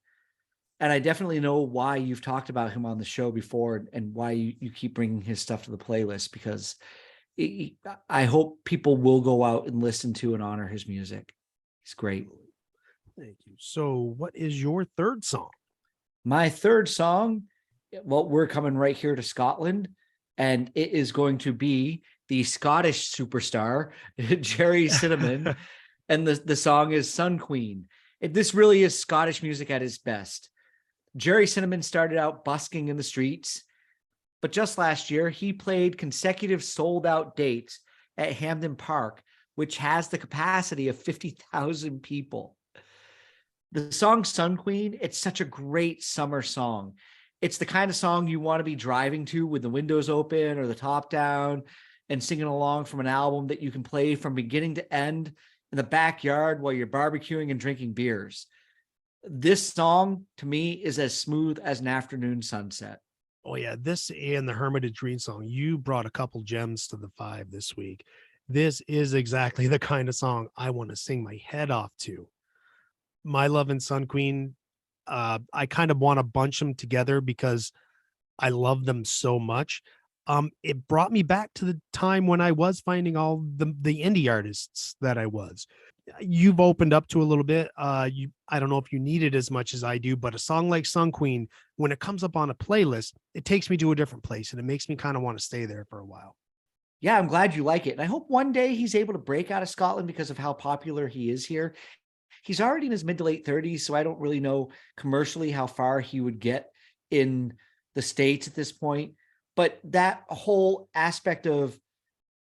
Speaker 1: And I definitely know why you've talked about him on the show before, and why you keep bringing his stuff to the playlist, because I hope people will go out and listen to and honor his music. He's great.
Speaker 2: Thank you. So, what is your third song?
Speaker 1: My third song, well, we're coming right here to Scotland, and it is going to be the Scottish superstar, Jerry Cinnamon. And the song is Sun Queen. This really is Scottish music at its best. Jerry Cinnamon started out busking in the streets, but just last year, he played consecutive sold-out dates at Hampden Park, which has the capacity of 50,000 people. The song Sun Queen, it's such a great summer song. It's the kind of song you want to be driving to with the windows open or the top down and singing along from an album that you can play from beginning to end in the backyard while you're barbecuing and drinking beers. This song, to me, is as smooth as an afternoon sunset.
Speaker 2: Oh yeah, this and the Hermitage Green song. You brought a couple gems to the five this week. This is exactly the kind of song I want to sing my head off to. My Love and Sun Queen, I kind of want to bunch them together because I love them so much. It brought me back to the time when I was finding all the indie artists that I was. You've opened up to a little bit. I don't know if you need it as much as I do, but a song like Sun Queen, when it comes up on a playlist, it takes me to a different place and it makes me kind of want to stay there for a while.
Speaker 1: Yeah, I'm glad you like it. And I hope one day he's able to break out of Scotland because of how popular he is here. He's already in his mid to late 30s, so I don't really know commercially how far he would get in the States at this point. But that whole aspect of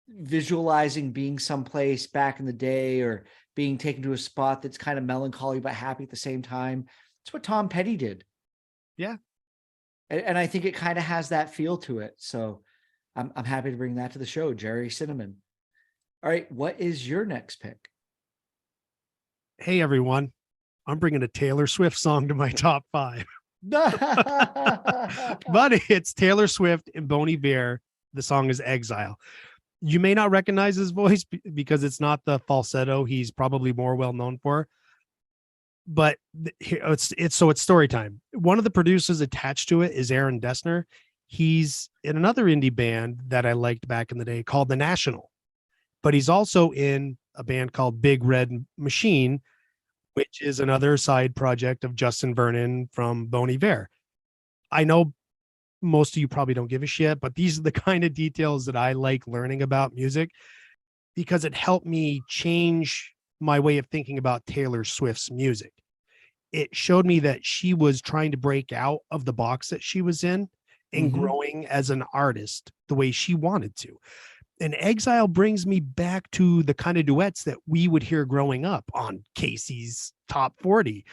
Speaker 1: visualizing being someplace back in the day, or being taken to a spot that's kind of melancholy but happy at the same time, it's what Tom Petty did.
Speaker 2: Yeah.
Speaker 1: And I think it kind of has that feel to it. So I'm happy to bring that to the show, Jerry Cinnamon. All right, what is your next pick?
Speaker 2: Hey everyone, I'm bringing a Taylor Swift song to my top five. But it's Taylor Swift and Bon Iver. The song is Exile. You may not recognize his voice because it's not the falsetto he's probably more well known for. But it's story time. One of the producers attached to it is Aaron Dessner. He's in another indie band that I liked back in the day called The National, but he's also in a band called Big Red Machine, which is another side project of Justin Vernon from Bon Iver. I know most of you probably don't give a shit, but these are the kind of details that I like learning about music because it helped me change my way of thinking about Taylor Swift's music. It showed me that she was trying to break out of the box that she was in and growing as an artist the way she wanted to. And Exile brings me back to the kind of duets that we would hear growing up on Casey's Top 40.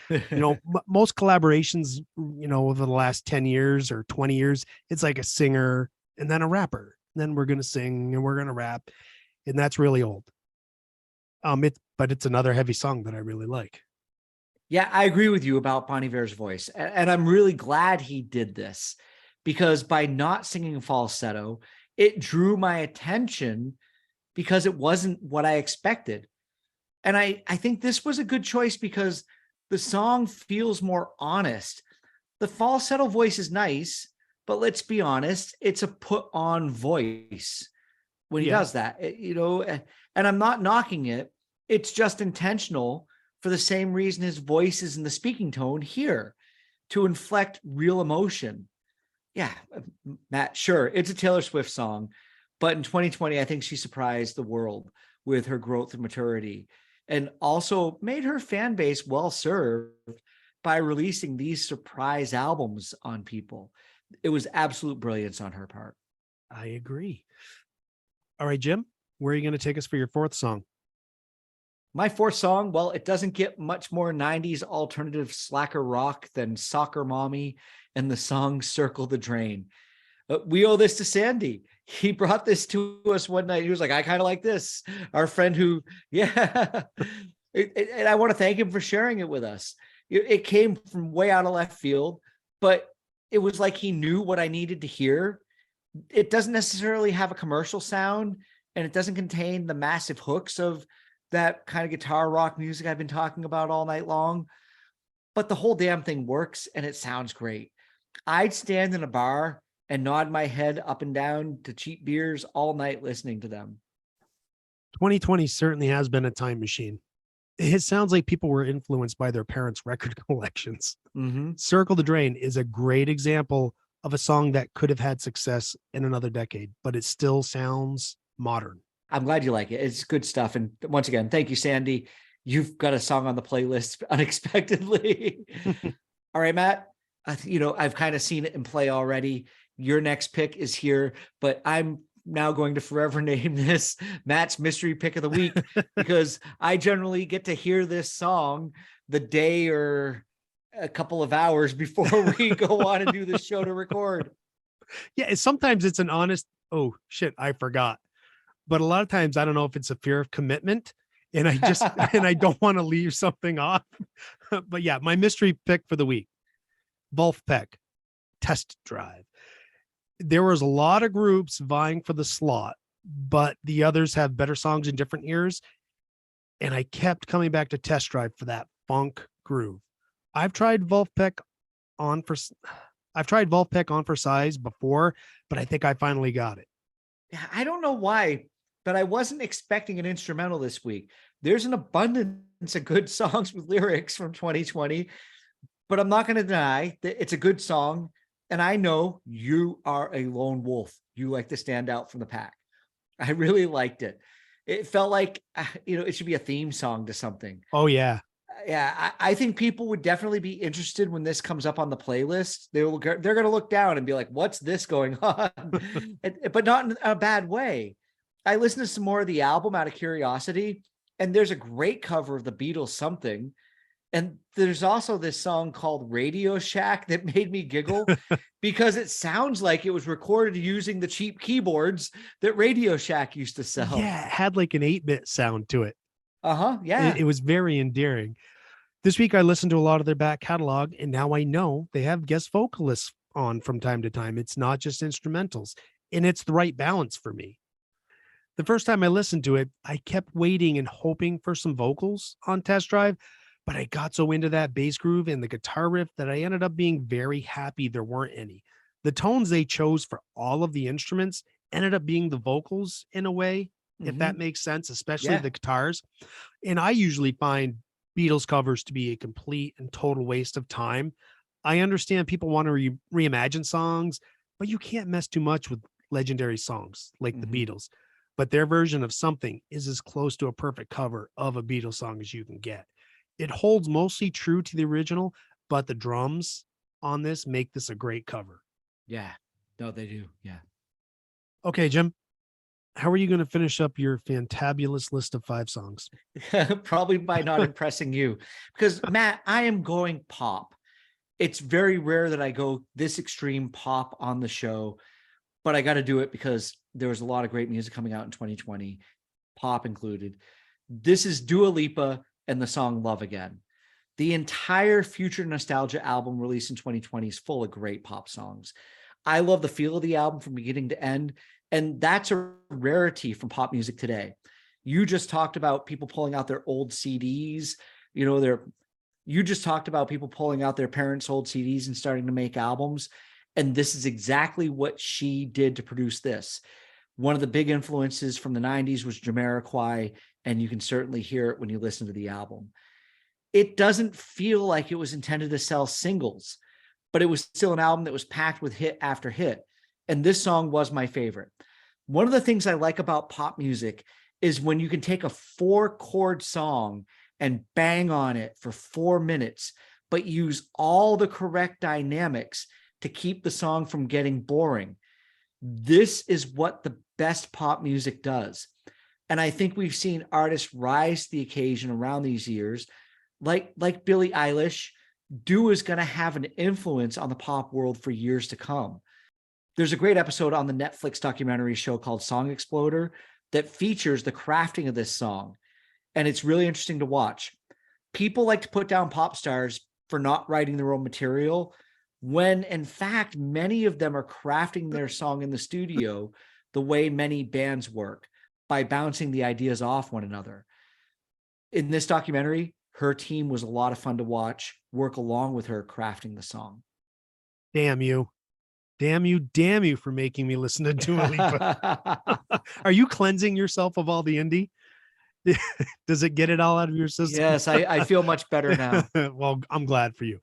Speaker 2: Most collaborations, over the last 10 years or 20 years, it's like a singer and then a rapper. And then we're going to sing and we're going to rap. And that's really old. But it's another heavy song that I really like.
Speaker 1: Yeah, I agree with you about Bon Iver's voice. And I'm really glad he did this, because by not singing falsetto, it drew my attention because it wasn't what I expected. And I think this was a good choice because the song feels more honest. The falsetto voice is nice, but let's be honest, it's a put on voice when he does that, and I'm not knocking it. It's just intentional for the same reason his voice is in the speaking tone here, to inflect real emotion. Yeah, Matt, sure, it's a Taylor Swift song, but in 2020, I think she surprised the world with her growth and maturity, and also made her fan base well served by releasing these surprise albums on people. It was absolute brilliance on her part.
Speaker 2: I agree. All right, Jim, where are you going to take us for your fourth song?
Speaker 1: My fourth song, well, it doesn't get much more 90s alternative slacker rock than Soccer Mommy and the song Circle the Drain. We owe this to Sandy. He brought this to us one night. He was like, I kind of like this. Our friend who, and I want to thank him for sharing it with us. It came from way out of left field, but it was like he knew what I needed to hear. It doesn't necessarily have a commercial sound, and it doesn't contain the massive hooks of that kind of guitar rock music I've been talking about all night long, but the whole damn thing works and it sounds great. I'd stand in a bar and nod my head up and down to cheap beers all night listening to them.
Speaker 2: 2020 certainly has been a time machine. It sounds like people were influenced by their parents' record collections.
Speaker 1: Mm-hmm.
Speaker 2: Circle the Drain is a great example of a song that could have had success in another decade, but it still sounds modern.
Speaker 1: I'm glad you like it. It's good stuff. And once again, thank you, Sandy. You've got a song on the playlist unexpectedly. All right, Matt. I've kind of seen it in play already. Your next pick is here, but I'm now going to forever name this Matt's mystery pick of the week because I generally get to hear this song the day or a couple of hours before we go on and do this show to record.
Speaker 2: Yeah, sometimes it's an honest, oh shit, I forgot. But a lot of times I don't know if it's a fear of commitment and I don't want to leave something off. But yeah, my mystery pick for the week, Vulfpeck, Test Drive. There was a lot of groups vying for the slot, but the others have better songs in different ears. And I kept coming back to Test Drive for that funk groove. I've tried Vulfpeck on for size before, but I think I finally got it.
Speaker 1: I don't know why, but I wasn't expecting an instrumental this week. There's an abundance of good songs with lyrics from 2020, but I'm not going to deny that it's a good song. And I know you are a lone wolf. You like to stand out from the pack. I really liked it. It felt like, it should be a theme song to something.
Speaker 2: Oh, yeah.
Speaker 1: Yeah, I think people would definitely be interested when this comes up on the playlist. They're going to look down and be like, what's this going on? But not in a bad way. I listened to some more of the album out of curiosity, and there's a great cover of the Beatles Something. And there's also this song called Radio Shack that made me giggle because it sounds like it was recorded using the cheap keyboards that Radio Shack used to sell.
Speaker 2: Yeah, it had like an 8-bit sound to it.
Speaker 1: Uh-huh, yeah.
Speaker 2: It was very endearing. This week I listened to a lot of their back catalog, and now I know they have guest vocalists on from time to time. It's not just instrumentals, and it's the right balance for me. The first time I listened to it, I kept waiting and hoping for some vocals on Test Drive, but I got so into that bass groove and the guitar riff that I ended up being very happy there weren't any. The tones they chose for all of the instruments ended up being the vocals in a way, if that makes sense, especially the guitars. And I usually find Beatles covers to be a complete and total waste of time. I understand people want to reimagine songs, but you can't mess too much with legendary songs like the Beatles. But their version of Something is as close to a perfect cover of a Beatles song as you can get. It holds mostly true to the original, but the drums on this make this a great cover.
Speaker 1: Yeah, no, they do. Yeah.
Speaker 2: Okay, Jim, how are you going to finish up your fantabulous list of 5 songs?
Speaker 1: Probably by not impressing you, because Matt, I am going pop. It's very rare that I go this extreme pop on the show, but I got to do it because there was a lot of great music coming out in 2020, pop included. This is Dua Lipa and the song Love Again. The entire Future Nostalgia album released in 2020 is full of great pop songs. I love the feel of the album from beginning to end, and that's a rarity from pop music today. You just talked about people pulling out their old CDs, you just talked about people pulling out their parents' old CDs and starting to make albums. And this is exactly what she did to produce this. One of the big influences from the 90s was Jamiroquai, and you can certainly hear it when you listen to the album. It doesn't feel like it was intended to sell singles, but it was still an album that was packed with hit after hit. And this song was my favorite. One of the things I like about pop music is when you can take a 4-chord song and bang on it for 4 minutes, but use all the correct dynamics to keep the song from getting boring. This is what the best pop music does. And I think we've seen artists rise to the occasion around these years, like Billie Eilish. Dua is going to have an influence on the pop world for years to come. There's a great episode on the Netflix documentary show called Song Exploder that features the crafting of this song. And it's really interesting to watch. People like to put down pop stars for not writing their own material, when in fact, many of them are crafting their song in the studio the way many bands work, by bouncing the ideas off one another. in this documentary, her team was a lot of fun to watch, work along with her crafting the song.
Speaker 2: Damn you. Damn you for making me listen to Dua Lipa. Are you cleansing yourself of all the indie? Does it get it all out of your system?
Speaker 1: Yes, I feel much better now.
Speaker 2: Well, I'm glad for you.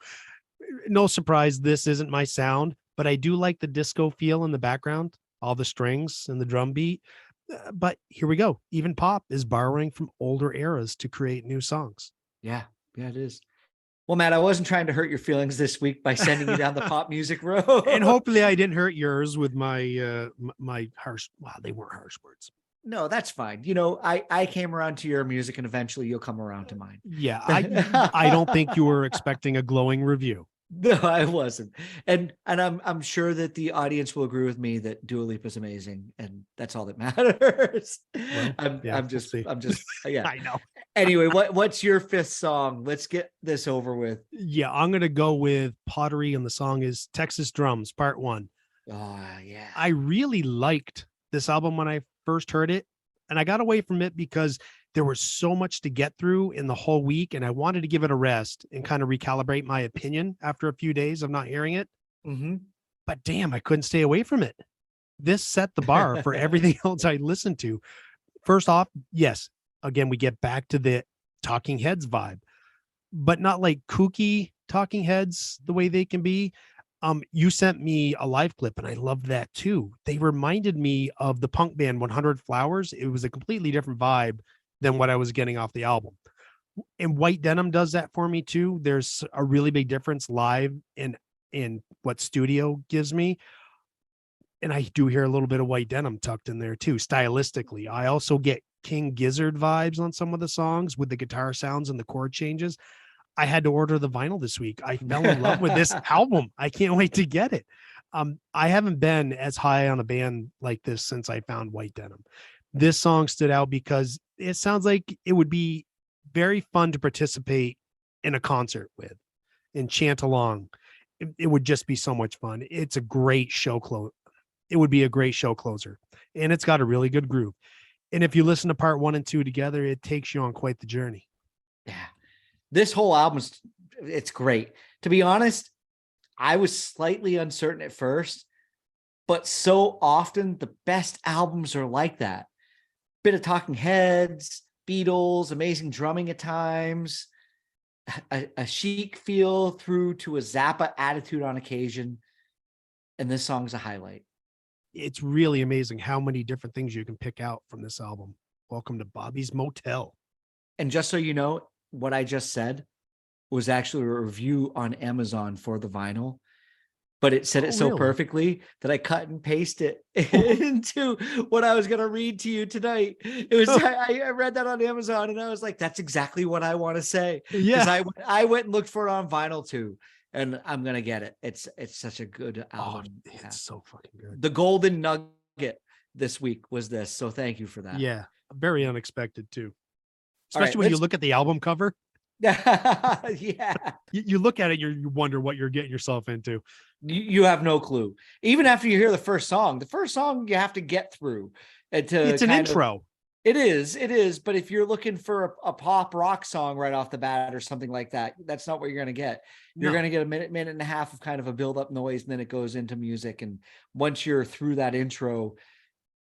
Speaker 2: No surprise, this isn't my sound, but I do like the disco feel in the background, all the strings and the drum beat. But here we go. Even pop is borrowing from older eras to create new songs.
Speaker 1: Yeah, it is. Well, Matt, I wasn't trying to hurt your feelings this week by sending you down the pop music road.
Speaker 2: And hopefully I didn't hurt yours with my my harsh, well, they weren't harsh words.
Speaker 1: No, that's fine. You know, I came around to your music and eventually you'll come around to mine.
Speaker 2: Yeah, I don't think you were expecting a glowing review.
Speaker 1: No, I wasn't. And I'm sure that the audience will agree with me that Dua Lipa is amazing, and that's all that matters.
Speaker 2: Well,
Speaker 1: I'm
Speaker 2: yeah,
Speaker 1: just
Speaker 2: we'll
Speaker 1: yeah.
Speaker 2: I know.
Speaker 1: Anyway, what's your fifth song? Let's get this over with.
Speaker 2: Yeah, I'm gonna go with Pottery, and the song is Texas Drums Part 1.
Speaker 1: Oh, yeah.
Speaker 2: I really liked this album when I first heard it, and I got away from it because there was so much to get through in the whole week, and I wanted to give it a rest and kind of recalibrate my opinion after a few days of not hearing it.
Speaker 1: Mm-hmm.
Speaker 2: But damn, I couldn't stay away from it. This set the bar for everything else I listened to. First off, yes, again, we get back to the Talking Heads vibe, but not like kooky Talking Heads the way they can be. You sent me a live clip and I loved that too. They reminded me of the punk band 100 Flowers. It was a completely different vibe than what I was getting off the album. And White Denim does that for me too. There's a really big difference live in what studio gives me. And I do hear a little bit of White Denim tucked in there too, stylistically. I also get King Gizzard vibes on some of the songs with the guitar sounds and the chord changes. I had to order the vinyl this week. I fell in love with this album. I can't wait to get it. I haven't been as high on a band like this since I found White Denim. This song stood out because it sounds like it would be very fun to participate in a concert with and chant along. It would just be so much fun. It's a great show close. It would be a great show closer, and it's got a really good groove. And if you listen to part 1 and 2 together, it takes you on quite the journey.
Speaker 1: Yeah. This whole album's, it's great. To be honest, I was slightly uncertain at first, but so often the best albums are like that. Bit of Talking Heads, Beatles, amazing drumming at times, a chic feel through to a Zappa attitude on occasion. And this song's a highlight.
Speaker 2: It's really amazing how many different things you can pick out from this album. Welcome to Bobby's Motel.
Speaker 1: And just so you know, what I just said was actually a review on Amazon for the vinyl, but it said it so
Speaker 2: really?
Speaker 1: perfectly that I cut and paste it into what I was going to read to you tonight. It was, I read that on Amazon and I was like, that's exactly what I want to say.
Speaker 2: Yeah.
Speaker 1: I went and looked for it on vinyl too, and I'm going to get it. It's such a good
Speaker 2: Oh,
Speaker 1: album.
Speaker 2: it's so fucking good.
Speaker 1: The golden nugget this week was this. So thank you for that.
Speaker 2: Yeah. Very unexpected too.
Speaker 1: All right,
Speaker 2: Especially when you look at the album cover.
Speaker 1: Yeah.
Speaker 2: You look at it, you wonder what you're getting yourself into.
Speaker 1: You have no clue. Even after you hear the first song you have to get through. And
Speaker 2: It's an intro.
Speaker 1: It is. But if you're looking for a pop rock song right off the bat or something like that, that's not what you're going to get. You're going to get a minute and a half of kind of a build up noise, and then it goes into music. And once you're through that intro,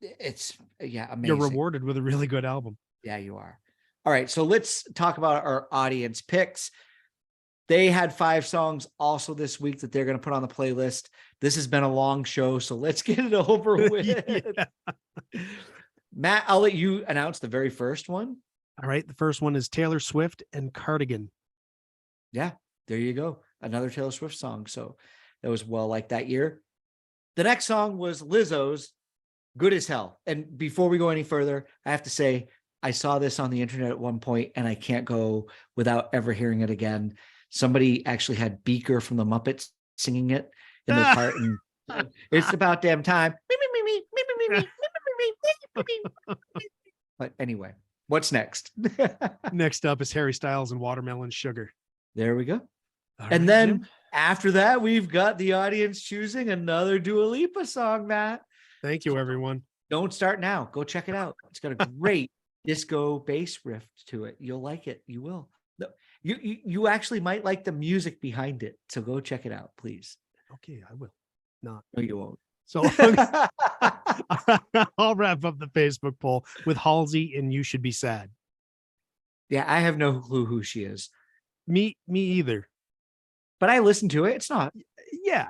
Speaker 1: it's amazing.
Speaker 2: You're rewarded with a really good album.
Speaker 1: Yeah, you are. All right, so let's talk about our audience picks. They had 5 songs also this week that they're going to put on the playlist. This has been a long show, so let's get it over with.
Speaker 2: Yeah.
Speaker 1: Matt, I'll let you announce the very first one.
Speaker 2: All right. The first one is Taylor Swift and Cardigan.
Speaker 1: Yeah, there you go. Another Taylor Swift song. So that was well like that year. The next song was Lizzo's Good as Hell. And before we go any further, I have to say, I saw this on the internet at one point and I can't go without ever hearing it again. Somebody actually had Beaker from the Muppets singing it in their part. And it's about damn time. But anyway, what's next?
Speaker 2: Next up is Harry Styles and Watermelon Sugar.
Speaker 1: There we go.
Speaker 2: All
Speaker 1: And
Speaker 2: right,
Speaker 1: then
Speaker 2: Jim.
Speaker 1: after that, we've got the audience choosing another Dua Lipa song, Matt.
Speaker 2: Thank you, everyone.
Speaker 1: Don't start now. Go check it out. It's got a great disco bass riff to it. You'll like it. You will. No, you actually might like the music behind it. So go check it out, please.
Speaker 2: Okay, I will. Not.
Speaker 1: No, you won't.
Speaker 2: So I'll wrap up the Facebook poll with Halsey and You Should Be Sad.
Speaker 1: Yeah, I have no clue who she is,
Speaker 2: Me either.
Speaker 1: but I listened to it. It's not.
Speaker 2: Yeah.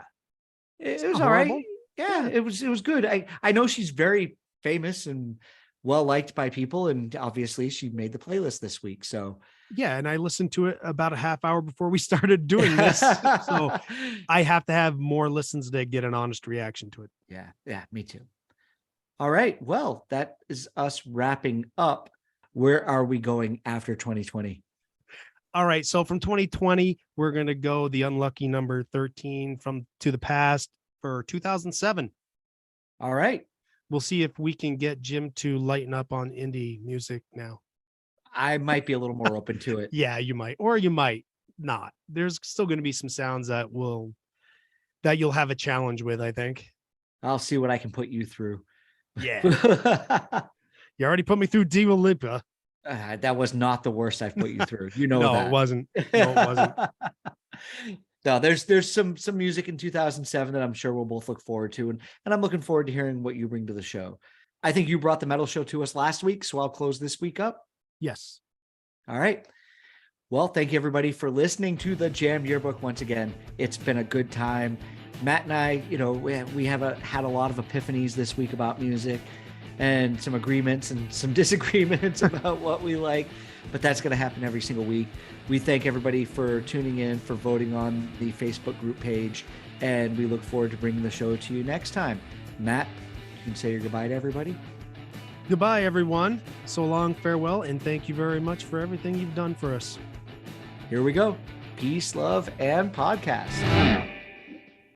Speaker 1: It
Speaker 2: It's
Speaker 1: was
Speaker 2: not
Speaker 1: all right.
Speaker 2: horrible.
Speaker 1: Yeah, it was good. I know she's very famous and well liked by people, and obviously she made the playlist this week. So
Speaker 2: Yeah. And I listened to it about a half hour before we started doing this. So I have to have more listens to get an honest reaction to it.
Speaker 1: yeah, me too. All right. Well, that is us wrapping up. Where are we going after 2020?
Speaker 2: All right. So from 2020, we're going to go the unlucky number 13 from to the past for 2007.
Speaker 1: All right.
Speaker 2: We'll see if we can get Jim to lighten up on indie music now.
Speaker 1: I might be a little more open to it.
Speaker 2: Yeah, you might, or you might not. There's still going to be some sounds that you'll have a challenge with, I think.
Speaker 1: I'll see what I can put you through.
Speaker 2: Yeah. You already put me through Dua Lipa.
Speaker 1: That was not the worst I've put you through. You know
Speaker 2: No,
Speaker 1: that.
Speaker 2: it wasn't. No, it wasn't.
Speaker 1: No, there's some music in 2007 that I'm sure we'll both look forward to, and I'm looking forward to hearing what you bring to the show. I think you brought the metal show to us last week, so I'll close this week up.
Speaker 2: Yes.
Speaker 1: All right. Well, thank you everybody for listening to the Jam Yearbook once again. It's been a good time. Matt and I, we have had a lot of epiphanies this week about music, and some agreements and some disagreements about what we like, but that's going to happen every single week. We thank everybody for tuning in, for voting on the Facebook group page, and we look forward to bringing the show to you next time. Matt, you can say your goodbye to everybody.
Speaker 2: Goodbye, everyone. So long, farewell, and thank you very much for everything you've done for us.
Speaker 1: Here we go. Peace, love, and podcast.